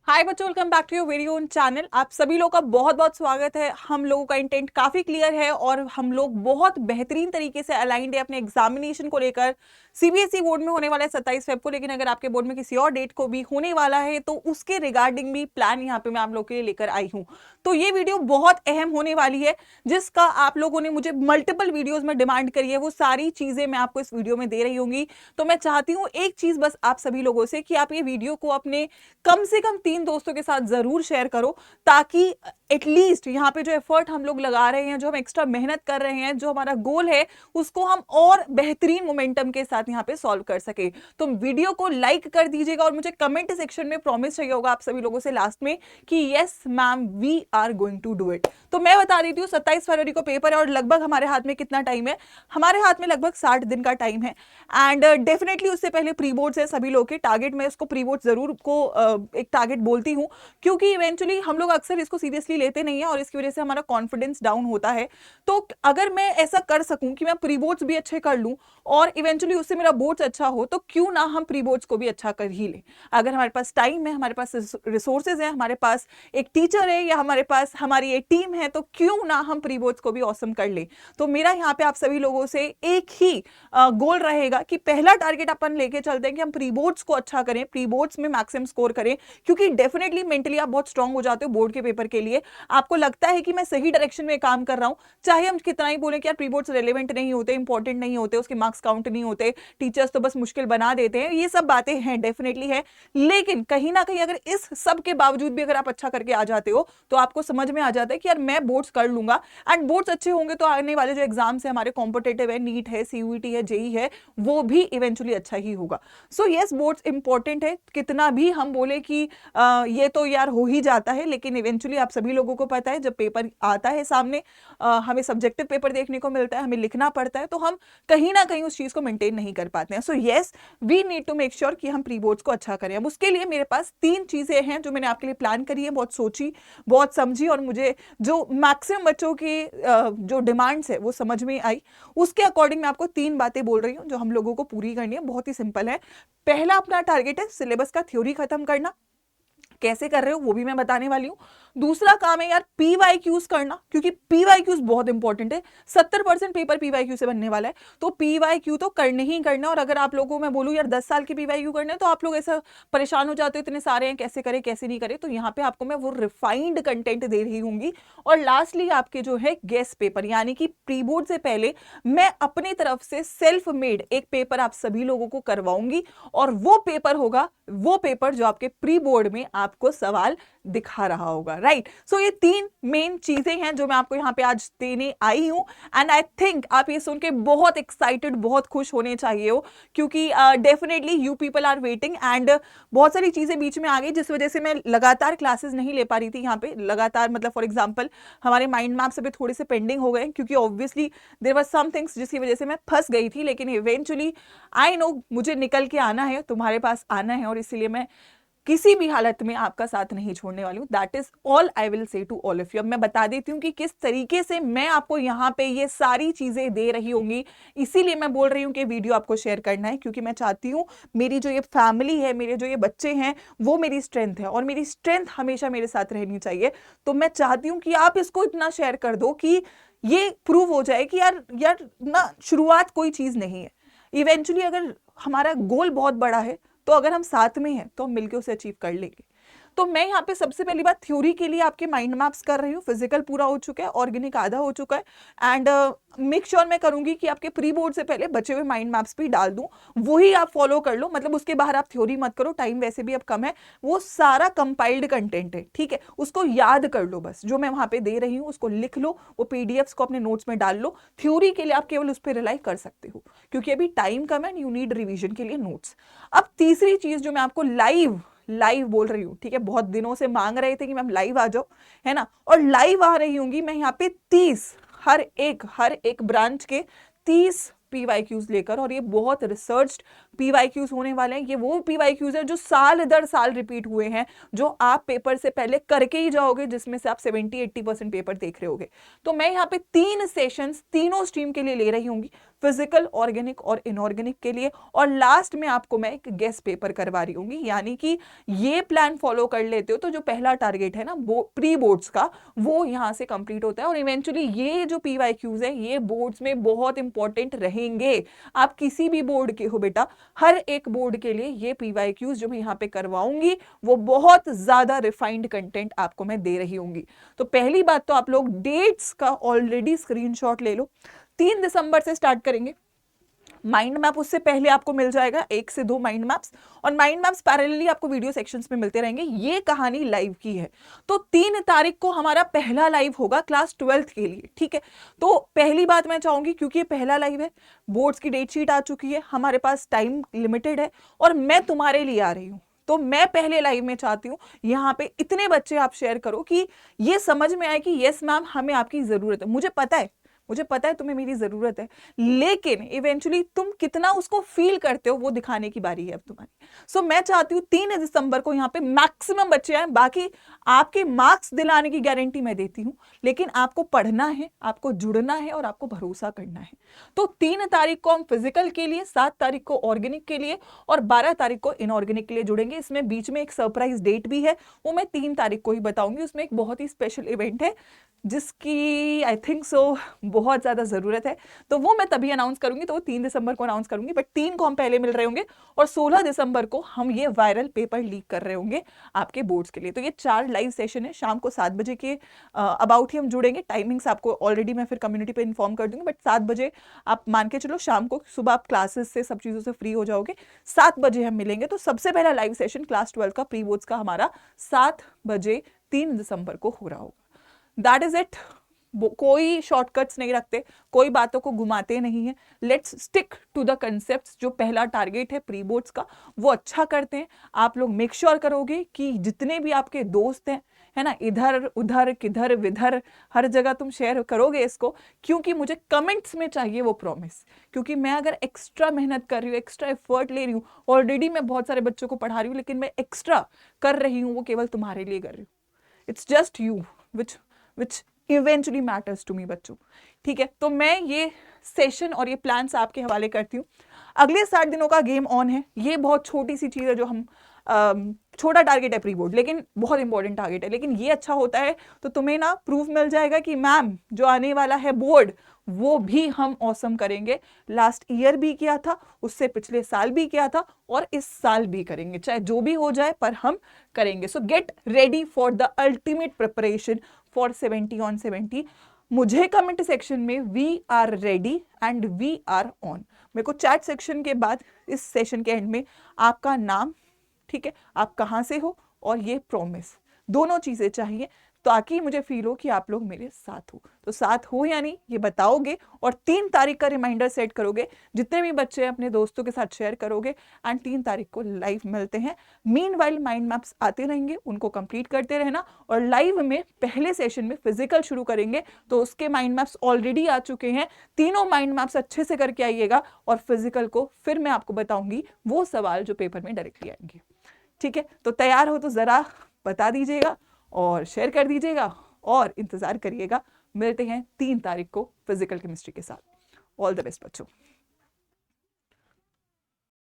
हाय बच्चों, welcome back to your very own channel. आप सभी लोगों का बहुत बहुत स्वागत है। हम लोगों का इंटेंट काफी क्लियर है और हम लोग बहुत बेहतरीन तरीके से अलाइंड है अपने एग्जामिनेशन को लेकर। सीबीएसई बोर्ड में होने वाला है 27 फेब को, लेकिन अगर आपके बोर्ड में किसी और डेट को भी होने वाला है तो उसके रिगार्डिंग भी प्लान यहाँ पे मैं आप लोग के लिए लेकर आई हूँ। तो ये वीडियो बहुत अहम होने वाली है, जिसका आप लोगों ने मुझे मल्टीपल वीडियोज में डिमांड करी है। वो सारी चीजें मैं आपको इस वीडियो में दे रही होंगी। तो मैं चाहती हूँ एक चीज बस आप सभी लोगों से कि आप ये वीडियो को अपने कम से कम 3 दोस्तों के साथ जरूर शेयर करो, ताकि एटलीस्ट यहाँ पे जो एफर्ट हम लोग लगा रहे हैं, जो हम एक्स्ट्रा मेहनत कर रहे हैं, जो हमारा गोल है, उसको हम और बेहतरीन मोमेंटम के साथ यहाँ पे सॉल्व कर सके। तो वीडियो को लाइक कर दीजिएगा और मुझे कमेंट सेक्शन में प्रॉमिस चाहिए होगा आप सभी लोगों से लास्ट में कि yes ma'am we are going to do it. तो मैं बता देती हूँ 27 फरवरी को पेपर है और लगभग हमारे हाथ में कितना टाइम है? हमारे हाथ में लगभग 60 दिन का टाइम है। एंड डेफिनेटली उससे पहले प्री बोर्ड्स है सभी लोग के। टारगेट में इसको प्री बोर्ड जरूर को एक टारगेट बोलती हूँ, क्योंकि इवेंचुअली हम लोग अक्सर इसको सीरियसली लेते नहीं है और इसकी वजह से हमारा कॉन्फिडेंस डाउन होता है। तो अगर मैं ऐसा कर सकूं कि मैं प्री बोर्ड्स भी अच्छे कर लूं और इवेंचुअली उससे मेरा बोर्ड्स अच्छा हो, तो क्यों ना हम प्री बोर्ड्स को भी अच्छा कर ही लें। अगर हमारे पास टाइम है, हमारे पास रिसोर्सेज है, हमारे पास एक टीचर है या हमारे पास हमारी एक टीम है, तो क्यों ना हम प्री बोर्ड्स को भी ऑसम कर लें। तो मेरा यहाँ पे आप सभी लोगों से एक ही गोल रहेगा कि पहला टारगेट अपन लेके चलते हैं कि हम प्री बोर्ड्स को अच्छा करें, प्री बोर्ड्स में मैक्सिमम स्कोर करें, क्योंकि डेफिनेटली मेंटली आप बहुत स्ट्रांग हो जाते हो बोर्ड के पेपर के लिए। आपको लगता है कि मैं सही डायरेक्शन में काम कर रहा हूं, चाहे हम कितना ही बोलें कि यार प्री बोर्ड्स रेलेवेंट नहीं होते, इंपॉर्टेंट नहीं होते, उसके मार्क्स काउंट नहीं होते, टीचर्स तो बस मुश्किल बना देते हैं। ये सब बातें हैं, डेफिनेटली है, लेकिन कहीं ना कहीं अगर इस सब के बावजूद भी अगर आप अच्छा करके आ जाते हो तो आपको समझ में आ जाता है कि यार मैं बोर्ड्स कर लूंगा। एंड बोर्ड्स अच्छे होंगे तो आने वाले जो एग्जाम्स है हमारे, कॉम्पिटेटिव है, नीट है, सीयूईटी है, जेई है, वो भी इवेंचुअली अच्छा ही होगा। सो यस, बोर्ड्स इंपॉर्टेंट है। कितना भी हम बोले कि ये तो यार हो ही जाता है, लेकिन इवेंचुअली आप सभी लोगों को पता है जब पेपर आता है सामने, हमें सब्जेक्टिव पेपर देखने को मिलता है, हमें लिखना पड़ता है, तो हम कहीं ना कहीं उस चीज को मेंटेन नहीं कर पाते हैं। So yes, we need to make sure कि हम प्री बोर्ड्स को अच्छा करें। अब उसके लिए मेरे पास 3 चीजें हैं जो मैंने आपके लिए प्लान करी है, बहुत सोची, बहुत समझी, और मुझे जो मैक्सिमम बच्चों की जो डिमांड्स है वो समझ में आई, उसके अकॉर्डिंग मैं आपको 3 बातें बोल रही हूँ जो हम लोगों को पूरी करनी है। बहुत ही सिंपल है। पहला अपना टारगेट है सिलेबस का थ्योरी खत्म करना। कैसे कर रहे हो वो भी मैं बताने वाली हूं। दूसरा काम है यार पीवाईक्यूज करना, क्योंकि पीवाईक्यूज बहुत इंपॉर्टेंट है। 70% पेपर पीवाईक्यू से बनने वाला है, तो पीवाईक्यू तो करने ही करना। और अगर आप लोगों को मैं बोलूं यार 10 साल के पीवाईक्यू करने हैं, तो आप लोग ऐसा परेशान हो जाते हो, इतने सारे हैं, कैसे करें कैसे नहीं करें। तो यहाँ पे आपको मैं वो रिफाइंड कंटेंट दे रही हूंगी। और लास्टली आपके जो है गेस्ट पेपर, यानी कि प्री बोर्ड से पहले मैं अपनी तरफ से सेल्फ मेड एक पेपर आप सभी लोगों को करवाऊंगी, और वो पेपर होगा वो पेपर जो आपके प्री बोर्ड में आपको सवाल दिखा रहा होगा। राइट। सो ये 3 मेन चीजें हैं जो मैं आपको यहां पे आज देने आई हूं। एंड आई थिंक आप ये सुन के बहुत एक्साइटेड, बहुत खुश होने चाहिए हो, क्योंकि definitely you people are waiting. And बहुत सारी चीजें बीच में आ गई जिस वजह से मैं लगातार क्लासेस नहीं ले पा रही थी यहाँ पे। लगातार मतलब फॉर एग्जाम्पल हमारे माइंड मैप्स अभी थोड़े से पेंडिंग हो गए, क्योंकि obviously there were some things जिसकी वजह से मैं फंस गई थी। लेकिन इवेंचुअली आई नो मुझे निकल के आना है, तुम्हारे पास आना है, और इसीलिए मैं किसी भी हालत में आपका साथ नहीं छोड़ने वाली हूं। That is all I will say to all of you. अब मैं बता देती हूं कि किस तरीके से मैं आपको यहाँ पे ये सारी चीजें दे रही होंगी। इसीलिए मैं बोल रही हूँ कि वीडियो आपको शेयर करना है, क्योंकि मैं चाहती हूँ मेरी जो ये फैमिली है, मेरे जो ये बच्चे हैं, वो मेरी स्ट्रेंथ है, और मेरी स्ट्रेंथ हमेशा मेरे साथ रहनी चाहिए। तो मैं चाहती हूँ कि आप इसको इतना शेयर कर दो कि ये प्रूव हो जाए कि यार यार ना, शुरुआत कोई चीज नहीं है। इवेंचुअली अगर हमारा गोल बहुत बड़ा है, तो अगर हम साथ में हैं तो हम मिलकर उसे अचीव कर लेंगे। तो मैं यहाँ पे सबसे पहली बात थ्योरी के लिए आपके माइंड मैप्स कर रही हूँ। फिजिकल पूरा हो चुका है, ऑर्गेनिक आधा हो चुका है, एंड मेक श्योर मैं करूंगी कि आपके प्री बोर्ड से पहले बचे हुए माइंड मैप्स भी डाल दूं, वही आप फॉलो कर लो। मतलब उसके बाहर आप थ्योरी मत करो, टाइम वैसे भी अब कम है। वो सारा कंपाइल्ड कंटेंट है, ठीक है, उसको याद कर लो। बस जो मैं वहां पे दे रही हूँ उसको लिख लो, वो पीडीएफ्स को अपने नोट्स में डाल लो। थ्योरी के लिए आप केवल उस पर रिलाई कर सकते हो, क्योंकि अभी टाइम कम है, यू नीड रिविजन के लिए नोट्स। अब तीसरी चीज जो मैं आपको लाइव लाइव बोल रही हूँ, ठीक है, बहुत दिनों से मांग रहे थे कि मैम लाइव आ जाओ, है ना, और लाइव आ रही हूंगी मैं यहाँ पे 30 हर एक ब्रांच के 30 पीवाईक्यूज लेकर। और ये बहुत रिसर्च्ड पीवाईक्यूज होने वाले हैं। ये वो पीवाईक्यूज है जो साल दर साल रिपीट हुए हैं, जो आप पेपर से पहले करके ही जाओगे, जिसमें से आप 70-80% पेपर देख रहे होगे। तो मैं यहाँ पे 3 सेशंस तीनों स्ट्रीम के लिए ले रही हूंगी। फिजिकल, ऑर्गेनिक और इनऑर्गेनिक के लिए। और लास्ट में आपको मैं एक गेस्ट पेपर करवा रही हूँ, यानी कि ये प्लान फॉलो कर लेते हो तो जो पहला टारगेट है ना प्री बोर्ड्स का, वो यहाँ से कंप्लीट होता है। और इवेंचुअली ये जो PYQs है ये बोर्ड्स में बहुत इंपॉर्टेंट रहेंगे। आप किसी भी बोर्ड के हो बेटा, हर एक बोर्ड के लिए ये PYQs जो मैं यहाँ पे करवाऊंगी वो बहुत ज्यादा रिफाइंड कंटेंट आपको मैं दे रही होंगी। तो पहली बात तो आप लोग डेट्स का ऑलरेडी स्क्रीनशॉट ले लो। 3 दिसंबर से स्टार्ट करेंगे। माइंड मैप उससे पहले आपको मिल जाएगा 1 से 2 माइंड मैप्स, और माइंड मैप्स पैरेलली आपको वीडियो सेक्शंस में मिलते रहेंगे। ये कहानी लाइव की है, तो 3 तारीख को हमारा पहला लाइव होगा क्लास 12th के लिए, ठीक है। तो पहली बात मैं चाहूंगी, क्योंकि ये पहला लाइव है, बोर्ड्स की डेट शीट आ चुकी है, हमारे पास टाइम लिमिटेड है और मैं तुम्हारे लिए आ रही हूं, तो मैं पहले लाइव में चाहती हूं यहां पे इतने बच्चे आप शेयर करो कि ये समझ में आए कि यस मैम हमें आपकी जरूरत है। मुझे पता है तुम्हें मेरी जरूरत है, लेकिन इवेंचुअली तुम कितना उसको फील करते हो वो दिखाने की बारी है अब तुम्हारी। सो मैं चाहती हूँ 3 दिसंबर को यहाँ पे मैक्सिमम बच्चे आए। बाकी आपके मार्क्स दिलाने की गारंटी मैं देती हूँ, लेकिन आपको पढ़ना है, आपको जुड़ना है और आपको भरोसा करना है। तो 3 तारीख को हम फिजिकल के लिए, 7 तारीख को ऑर्गेनिक के लिए और 12 तारीख को इनऑर्गेनिक के लिए जुड़ेंगे। इसमें बीच में एक सरप्राइज डेट भी है, वो मैं 3 तारीख को ही बताऊंगी। उसमें एक बहुत ही स्पेशल इवेंट है जिसकी आई थिंक सो बहुत ज्यादा जरूरत है, तो वो मैं तभी अनाउंस करूंगी, तो वो 3 दिसंबर को अनाउंस करूंगी। बट 3 को हम पहले मिल रहे होंगे और 16 दिसंबर को हम ये वायरल पेपर लीक कर रहे होंगे आपके बोर्ड्स के लिए। तो ये 4 लाइव सेशन है, शाम को 7 बजे के अबाउट ही हम जुड़ेंगे। टाइमिंग्स आपको ऑलरेडी मैं फिर कम्युनिटी पे इन्फॉर्म कर दूंगी, बट 7 बजे आप मान के चलो, शाम को सुबह आप क्लासेस से सब चीजों से फ्री हो जाओगे, 7 बजे हम मिलेंगे। तो सबसे पहला लाइव सेशन क्लास 12 का प्री बोर्ड्स का हमारा 7 बजे 3 दिसंबर को हो रहा होगा। That is it. कोई शॉर्टकट्स नहीं रखते, कोई बातों को घुमाते नहीं है। Let's stick to the concepts. जो पहला टारगेट है प्री बोर्ड्स का वो अच्छा करते हैं। आप लोग मेक श्योर करोगे कि जितने भी आपके दोस्त हैं, है ना, इधर उधर किधर विधर हर जगह तुम शेयर करोगे इसको, क्योंकि मुझे कमेंट्स में चाहिए वो प्रॉमिस। क्योंकि मैं अगर एक्स्ट्रा मेहनत कर रही हूँ, एक्स्ट्रा एफर्ट ले रही हूँ, ऑलरेडी मैं बहुत सारे बच्चों को पढ़ा रही हूँ, लेकिन मैं एक्स्ट्रा कर रही हूँ वो केवल तुम्हारे लिए कर रही हूँ। It's just you which eventually matters to me बच्चों, ठीक है। तो मैं ये सेशन और ये प्लान्स आपके हवाले करती हूँ। अगले 60 दिनों का गेम ऑन है। ये बहुत छोटी सी चीज़ है जो हम छोटा टारगेट है प्री बोर्ड, लेकिन बहुत इंपॉर्टेंट टारगेट है। लेकिन ये अच्छा होता है तो तुम्हें ना प्रूफ मिल जाएगा कि मैम जो आने वाला है बोर्ड वो भी हम ऑसम करेंगे। लास्ट ईयर भी किया था, उससे पिछले साल भी किया था और इस साल भी करेंगे, चाहे जो भी हो जाए पर हम करेंगे। So get ready for the ultimate preparation for 70 on 70। मुझे कमेंट सेक्शन में we are ready and we are on, मेरे को चैट सेक्शन के बाद इस सेशन के एंड में आपका नाम, ठीक है, आप कहाँ से हो और ये प्रॉमिस, दोनों चीजें चाहिए ताकि मुझे फील हो कि आप लोग मेरे साथ हो। तो साथ हो या नहीं ये बताओगे और 3 तारीख का रिमाइंडर सेट करोगे। जितने भी बच्चे अपने दोस्तों के साथ शेयर करोगे एंड 3 तारीख को लाइव मिलते हैं। मीनवाइल माइंड मैप्स आते रहेंगे, उनको कंप्लीट करते रहना। और लाइव में पहले सेशन में फिजिकल शुरू करेंगे तो उसके माइंड मैप्स ऑलरेडी आ चुके हैं। तीनों माइंड मैप्स अच्छे से करके आइएगा और फिजिकल को फिर मैं आपको बताऊंगी वो सवाल जो पेपर में डायरेक्टली आएंगे, ठीक है। तो तैयार हो तो जरा बता दीजिएगा और शेयर कर दीजिएगा और इंतजार करिएगा। मिलते हैं 3 तारीख को फिजिकल केमिस्ट्री के साथ। ऑल द बेस्ट बच्चों।